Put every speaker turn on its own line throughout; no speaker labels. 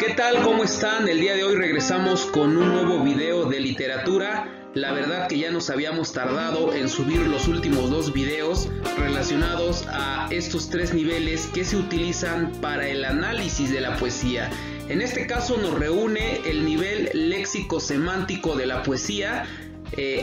¿Qué tal? ¿Cómo están? El día de hoy regresamos con un nuevo video de literatura. La verdad que ya nos habíamos tardado en subir los últimos dos videos relacionados a estos tres niveles que se utilizan para el análisis de la poesía. En este caso nos reúne el nivel léxico-semántico de la poesía.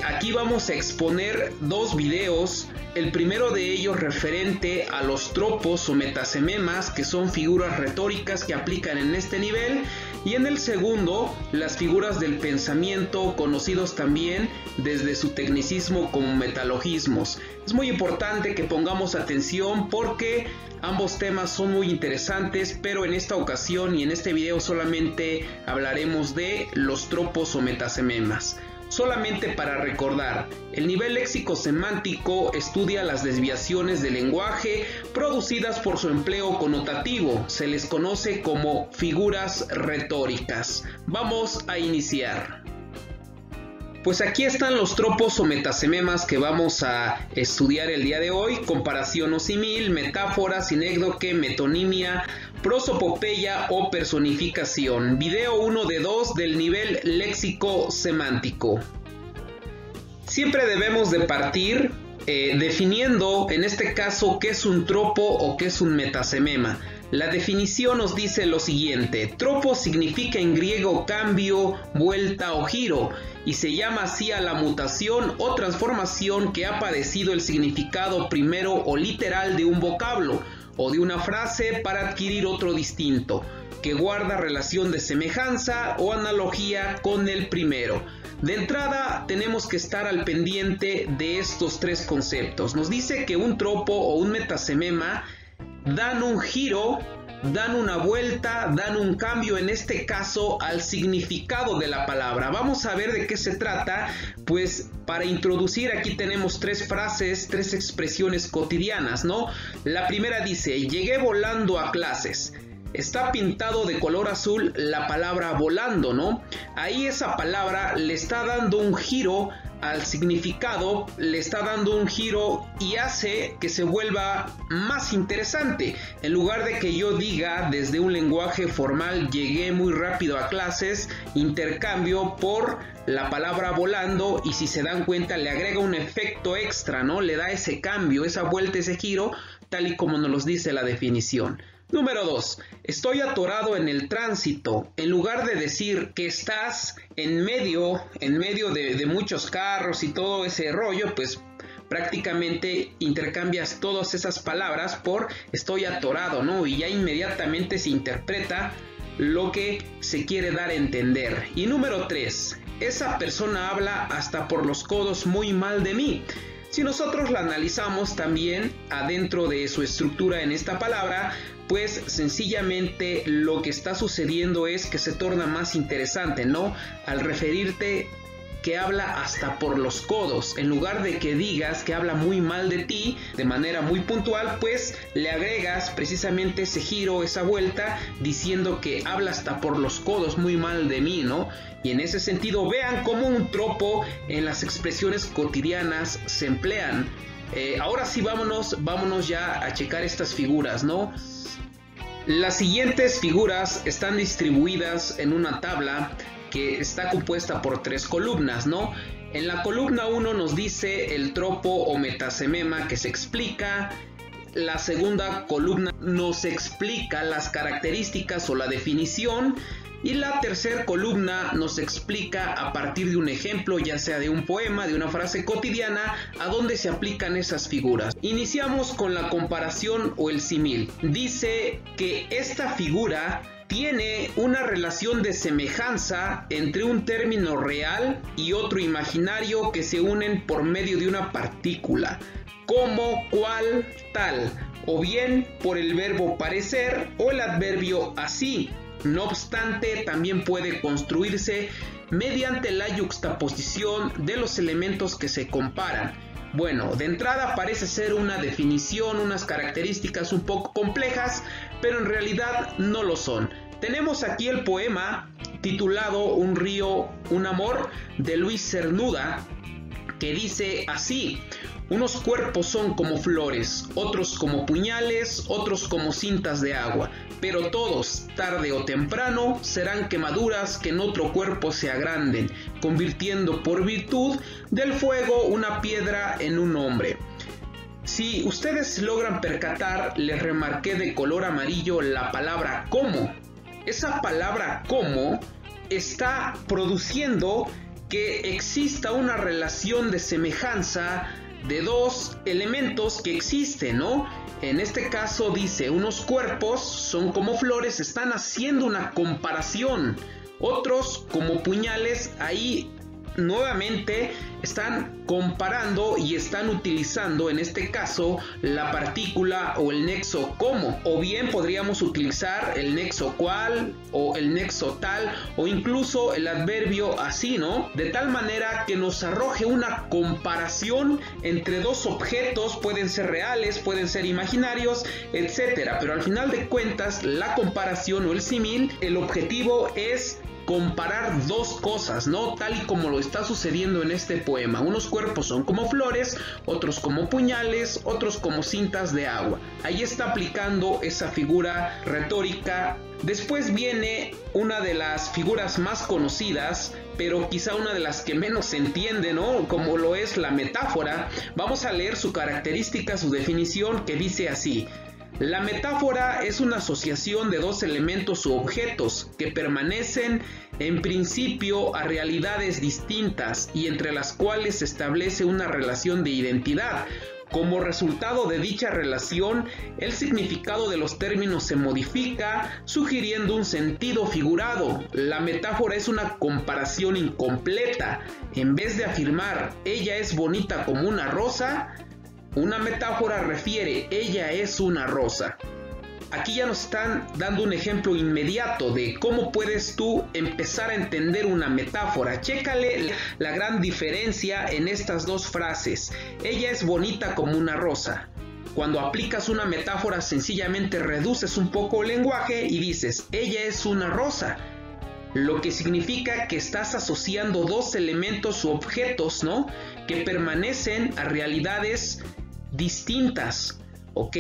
Aquí vamos a exponer dos videos. El primero de ellos referente a los tropos o metasememas, que son figuras retóricas que aplican en este nivel, y en el segundo las figuras del pensamiento, conocidos también desde su tecnicismo como metalogismos. Es muy importante que pongamos atención porque ambos temas son muy interesantes, pero en esta ocasión y en este video solamente hablaremos de los tropos o metasememas. Solamente para recordar, el nivel léxico-semántico estudia las desviaciones del lenguaje producidas por su empleo connotativo. Se les conoce como figuras retóricas. Vamos a iniciar. Pues aquí están los tropos o metasememas que vamos a estudiar el día de hoy: comparación o símil, metáfora, sinécdoque, metonimia, prosopopeya o personificación. Video 1 de 2 del nivel léxico-semántico. Siempre debemos de partir definiendo en este caso qué es un tropo o qué es un metasemema. La definición nos dice lo siguiente: tropo significa en griego cambio, vuelta o giro, y se llama así a la mutación o transformación que ha padecido el significado primero o literal de un vocablo o de una frase para adquirir otro distinto, que guarda relación de semejanza o analogía con el primero. De entrada tenemos que estar al pendiente de estos tres conceptos. Nos dice que un tropo o un metasemema dan un giro, dan una vuelta, dan un cambio, en este caso al significado de la palabra. Vamos a ver de qué se trata. Pues para introducir aquí tenemos tres frases, tres expresiones cotidianas, ¿no? La primera dice: llegué volando a clases. Está pintado de color azul la palabra volando, ¿no? Ahí esa palabra le está dando un giro al significado, le está dando un giro y hace que se vuelva más interesante. En lugar de que yo diga desde un lenguaje formal llegué muy rápido a clases, intercambio por la palabra volando, y si se dan cuenta le agrega un efecto extra, ¿no? Le da ese cambio, esa vuelta, ese giro, tal y como nos lo dice la definición. Número 2. Estoy atorado en el tránsito. En lugar de decir que estás en medio de muchos carros y todo ese rollo, pues prácticamente intercambias todas esas palabras por estoy atorado, ¿no? Y ya inmediatamente se interpreta lo que se quiere dar a entender. Y número 3. Esa persona habla hasta por los codos muy mal de mí. Si nosotros la analizamos también adentro de su estructura en esta palabra, pues sencillamente lo que está sucediendo es que se torna más interesante, ¿no? Al referirte que habla hasta por los codos, en lugar de que digas que habla muy mal de ti de manera muy puntual, pues le agregas precisamente ese giro, esa vuelta, diciendo que habla hasta por los codos muy mal de mí, ¿no? Y en ese sentido vean cómo un tropo en las expresiones cotidianas se emplean. Ahora sí vámonos ya a checar estas figuras, ¿no? Las siguientes figuras están distribuidas en una tabla que está compuesta por tres columnas, ¿no? En la columna 1 nos dice el tropo o metasemema que se explica. La segunda columna nos explica las características o la definición. Y la tercera columna nos explica a partir de un ejemplo, ya sea de un poema, de una frase cotidiana, a dónde se aplican esas figuras. Iniciamos con la comparación o el símil. Dice que esta figura tiene una relación de semejanza entre un término real y otro imaginario que se unen por medio de una partícula, como, cual, tal, o bien por el verbo parecer o el adverbio así. No obstante, también puede construirse mediante la yuxtaposición de los elementos que se comparan. Bueno, de entrada parece ser una definición, unas características un poco complejas, pero en realidad no lo son. Tenemos aquí el poema titulado Un río, un amor, de Luis Cernuda, que dice así: unos cuerpos son como flores, otros como puñales, otros como cintas de agua, pero todos, tarde o temprano, serán quemaduras que en otro cuerpo se agranden, convirtiendo por virtud del fuego una piedra en un hombre. Si ustedes logran percatar, les remarqué de color amarillo la palabra como. Esa palabra como está produciendo que exista una relación de semejanza de dos elementos que existen, ¿no? En este caso dice, unos cuerpos son como flores, están haciendo una comparación. Otros como puñales, ahí nuevamente están comparando y están utilizando en este caso la partícula o el nexo como, o bien podríamos utilizar el nexo cual o el nexo tal o incluso el adverbio así, ¿no? De tal manera que nos arroje una comparación entre dos objetos, pueden ser reales, pueden ser imaginarios, etcétera, pero al final de cuentas la comparación o el símil, el objetivo es comparar dos cosas, ¿no? Tal y como lo está sucediendo en este poema. Unos cuerpos son como flores, otros como puñales, otros como cintas de agua. Ahí está aplicando esa figura retórica. Después viene una de las figuras más conocidas, pero quizá una de las que menos se entiende, ¿no? Como lo es la metáfora. Vamos a leer su característica, su definición, que dice así: la metáfora es una asociación de dos elementos u objetos que permanecen en principio a realidades distintas y entre las cuales se establece una relación de identidad. Como resultado de dicha relación, el significado de los términos se modifica, sugiriendo un sentido figurado. La metáfora es una comparación incompleta. En vez de afirmar ella es bonita como una rosa, una metáfora refiere ella es una rosa. Aquí ya nos están dando un ejemplo inmediato de cómo puedes tú empezar a entender una metáfora. Chécale la gran diferencia en estas dos frases. Ella es bonita como una rosa. Cuando aplicas una metáfora, sencillamente reduces un poco el lenguaje y dices ella es una rosa. Lo que significa que estás asociando dos elementos u objetos, ¿no? Que permanecen a realidades distintas. Ok,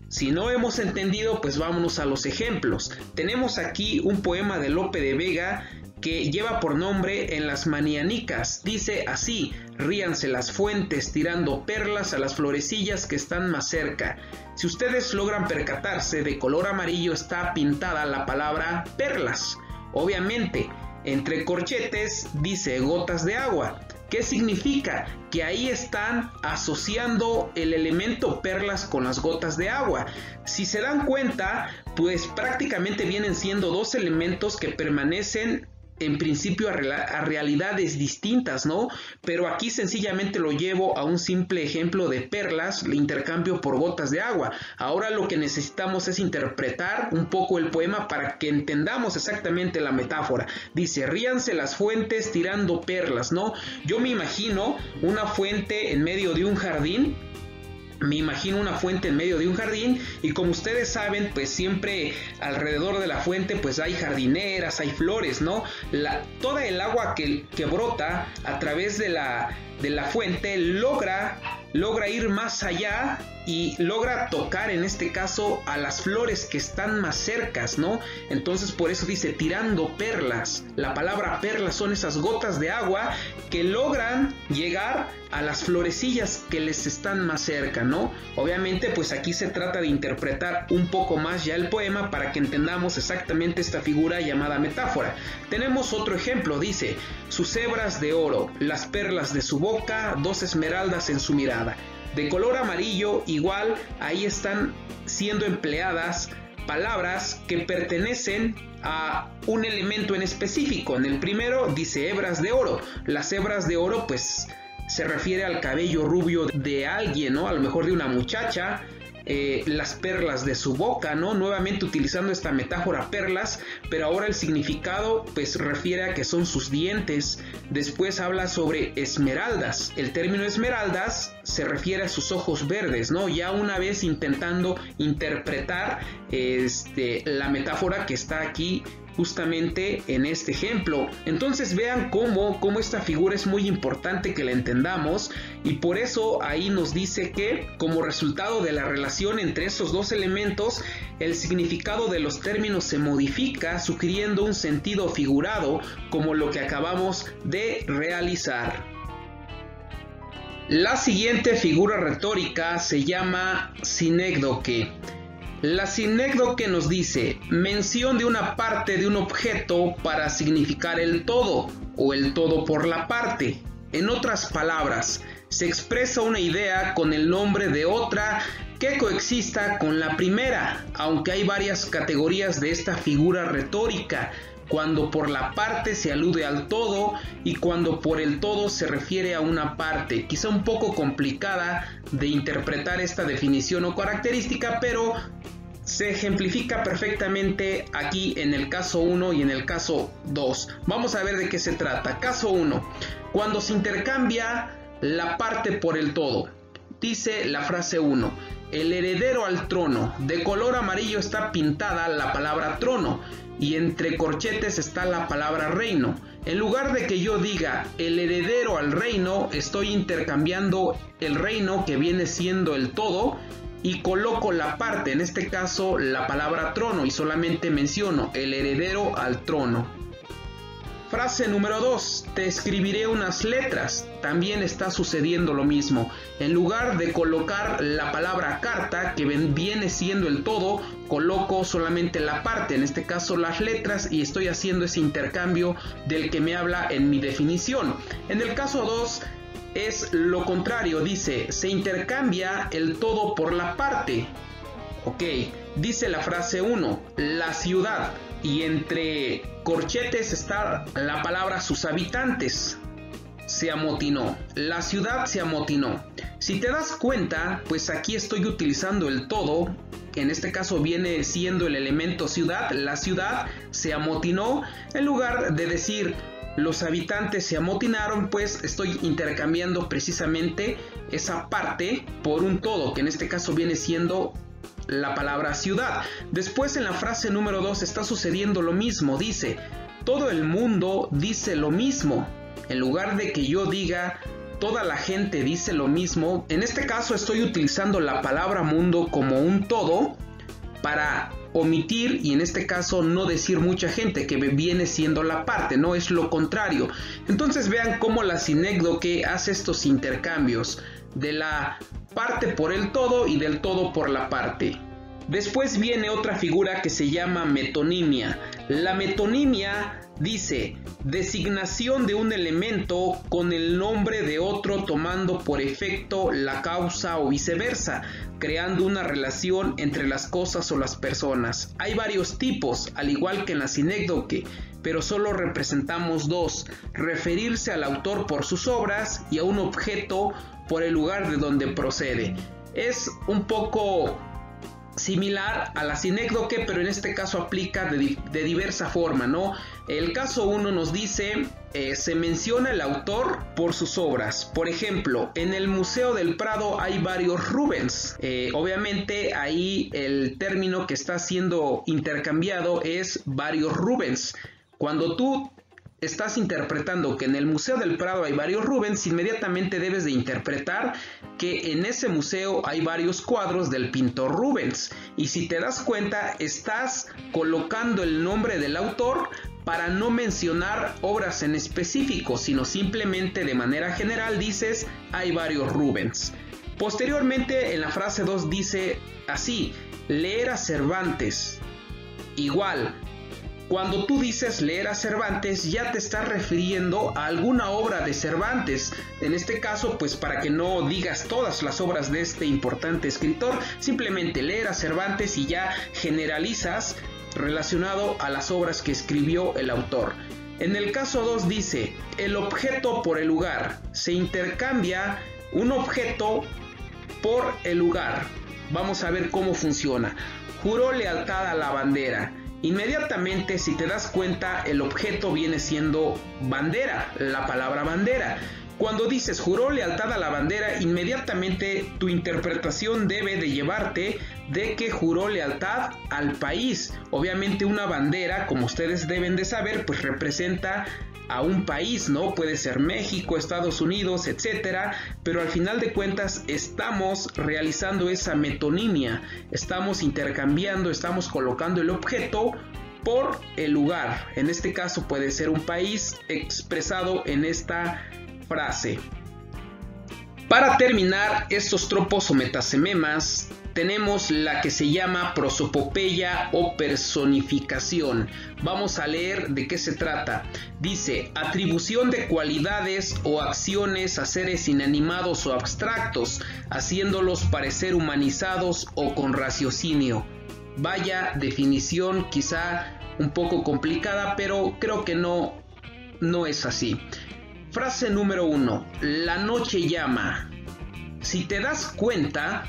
si no hemos entendido, pues vámonos a los ejemplos. Tenemos aquí un poema de Lope de Vega que lleva por nombre En las Manianicas. Dice así: ríanse las fuentes tirando perlas a las florecillas que están más cerca. Si ustedes logran percatarse, de color amarillo está pintada la palabra perlas. Obviamente, entre corchetes dice gotas de agua. ¿Qué significa? Que ahí están asociando el elemento perlas con las gotas de agua. Si se dan cuenta, pues prácticamente vienen siendo dos elementos que permanecen en principio a realidades distintas, ¿no? Pero aquí sencillamente lo llevo a un simple ejemplo de perlas, le intercambio por gotas de agua. Ahora lo que necesitamos es interpretar un poco el poema para que entendamos exactamente la metáfora. Dice, ríanse las fuentes tirando perlas, ¿no? Yo me imagino una fuente en medio de un jardín. Y como ustedes saben, pues siempre alrededor de la fuente pues hay jardineras, hay flores, ¿no? Toda el agua que brota a través de la fuente logra ir más allá y logra tocar en este caso a las flores que están más cercas, ¿no? Entonces por eso dice tirando perlas. La palabra perlas son esas gotas de agua que logran llegar a las florecillas que les están más cerca, ¿no? Obviamente pues aquí se trata de interpretar un poco más ya el poema para que entendamos exactamente esta figura llamada metáfora. Tenemos otro ejemplo, dice, sus hebras de oro, las perlas de su boca, dos esmeraldas en su mirada. De color amarillo, igual, ahí están siendo empleadas palabras que pertenecen a un elemento en específico. En el primero dice hebras de oro. Las hebras de oro pues se refiere al cabello rubio de alguien, ¿no? A lo mejor de una muchacha. Las perlas de su boca, ¿no? Nuevamente utilizando esta metáfora perlas, pero ahora el significado pues refiere a que son sus dientes. Después habla sobre esmeraldas. El término esmeraldas se refiere a sus ojos verdes, ¿no? Ya una vez intentando interpretar la metáfora que está aquí justamente en este ejemplo. Entonces vean cómo esta figura es muy importante que la entendamos, y por eso ahí nos dice que como resultado de la relación entre estos dos elementos, el significado de los términos se modifica, sugiriendo un sentido figurado como lo que acabamos de realizar. La siguiente figura retórica se llama sinécdoque. La sinécdoque nos dice mención de una parte de un objeto para significar el todo o el todo por la parte. En otras palabras, se expresa una idea con el nombre de otra que coexista con la primera, aunque hay varias categorías de esta figura retórica, cuando por la parte se alude al todo y cuando por el todo se refiere a una parte. Quizá un poco complicada de interpretar esta definición o característica, pero se ejemplifica perfectamente aquí en el caso 1 y en el caso 2. Vamos a ver de qué se trata. Caso 1. Cuando se intercambia la parte por el todo. Dice la frase 1. El heredero al trono. De color amarillo está pintada la palabra trono y entre corchetes está la palabra reino. En lugar de que yo diga el heredero al reino, estoy intercambiando el reino, que viene siendo el todo, y coloco la parte, en este caso la palabra trono, y solamente menciono el heredero al trono. Frase número 2. Te escribiré unas letras. También está sucediendo lo mismo. En lugar de colocar la palabra carta, que viene siendo el todo, coloco solamente la parte, en este caso las letras, y estoy haciendo ese intercambio del que me habla en mi definición. En el caso 2 es lo contrario, dice se intercambia el todo por la parte. Ok, dice la frase 1, la ciudad, y entre corchetes está la palabra sus habitantes. Se amotinó, la ciudad se amotinó. Si te das cuenta, pues aquí estoy utilizando el todo, que en este caso viene siendo el elemento ciudad. La ciudad se amotinó. En lugar de decir los habitantes se amotinaron, pues estoy intercambiando precisamente esa parte por un todo, que en este caso viene siendo la palabra ciudad. Después en la frase número 2 está sucediendo lo mismo. Dice, todo el mundo dice lo mismo. En lugar de que yo diga toda la gente dice lo mismo, en este caso estoy utilizando la palabra mundo como un todo para omitir, y en este caso no decir mucha gente, que viene siendo la parte, no es lo contrario. Entonces vean cómo la sinécdoque hace estos intercambios de la parte por el todo y del todo por la parte. Después viene otra figura que se llama metonimia. La metonimia dice designación de un elemento con el nombre de otro tomando por efecto la causa o viceversa, creando una relación entre las cosas o las personas. Hay varios tipos, al igual que en la sinécdoque, pero solo representamos dos: referirse al autor por sus obras y a un objeto por el lugar de donde procede. Es un poco similar a la sinécdoque, pero en este caso aplica de diversa forma, ¿no? El caso 1 nos dice se menciona el autor por sus obras. Por ejemplo, en el Museo del Prado hay varios Rubens. Obviamente ahí el término que está siendo intercambiado es varios Rubens. Cuando tú estás interpretando que en el Museo del Prado hay varios Rubens, inmediatamente debes de interpretar que en ese museo hay varios cuadros del pintor Rubens. Y si te das cuenta, estás colocando el nombre del autor para no mencionar obras en específico, sino simplemente de manera general dices hay varios Rubens. Posteriormente en la frase 2 dice así, leer a Cervantes. Igual, cuando tú dices leer a Cervantes, ya te estás refiriendo a alguna obra de Cervantes. En este caso, pues para que no digas todas las obras de este importante escritor, simplemente leer a Cervantes y ya generalizas relacionado a las obras que escribió el autor. En el caso 2 dice, el objeto por el lugar. Se intercambia un objeto por el lugar. Vamos a ver cómo funciona. Juró lealtad a la bandera. Inmediatamente, si te das cuenta, el objeto viene siendo bandera, la palabra bandera. Cuando dices juró lealtad a la bandera, inmediatamente tu interpretación debe de llevarte de que juró lealtad al país. Obviamente una bandera, como ustedes deben de saber, pues representa a un país, ¿no? Puede ser México, Estados Unidos, etcétera, pero al final de cuentas estamos realizando esa metonimia, estamos intercambiando, estamos colocando el objeto por el lugar. En este caso puede ser un país expresado en esta frase. Para terminar estos tropos o metasememas, tenemos la que se llama prosopopeya o personificación. Vamos a leer de qué se trata. Dice: atribución de cualidades o acciones a seres inanimados o abstractos, haciéndolos parecer humanizados o con raciocinio. Vaya definición, quizá un poco complicada, pero creo que no es así. Frase número 1. La noche llama. Si te das cuenta,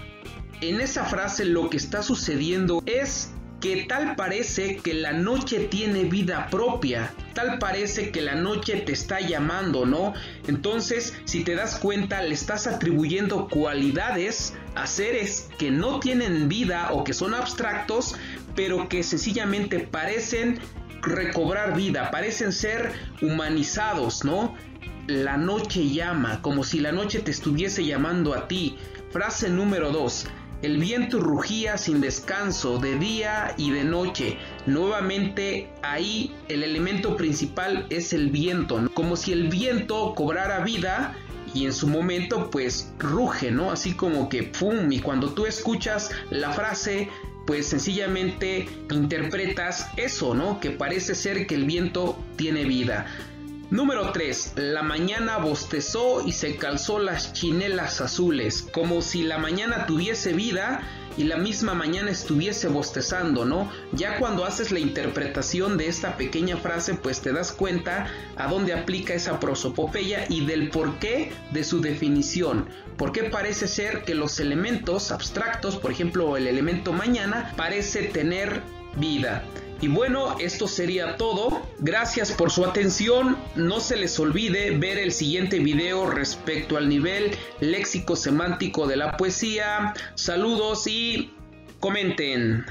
en esa frase lo que está sucediendo es que tal parece que la noche tiene vida propia, tal parece que la noche te está llamando, ¿no? Entonces, si te das cuenta, le estás atribuyendo cualidades a seres que no tienen vida o que son abstractos, pero que sencillamente parecen recobrar vida, parecen ser humanizados, ¿no? La noche llama, como si la noche te estuviese llamando a ti. Frase número 2. El viento rugía sin descanso de día y de noche. Nuevamente ahí el elemento principal es el viento, ¿no? Como si el viento cobrara vida y en su momento pues ruge, ¿no? Así como que ¡pum! Y cuando tú escuchas la frase, pues sencillamente interpretas eso, ¿no? Que parece ser que el viento tiene vida. Número 3. La mañana bostezó y se calzó las chinelas azules, como si la mañana tuviese vida y la misma mañana estuviese bostezando, ¿no? Ya cuando haces la interpretación de esta pequeña frase, pues te das cuenta a dónde aplica esa prosopopeya y del porqué de su definición. Porque parece ser que los elementos abstractos, por ejemplo el elemento mañana, parece tener vida. Y bueno, esto sería todo. Gracias por su atención. No se les olvide ver el siguiente video respecto al nivel léxico semántico de la poesía. Saludos y comenten.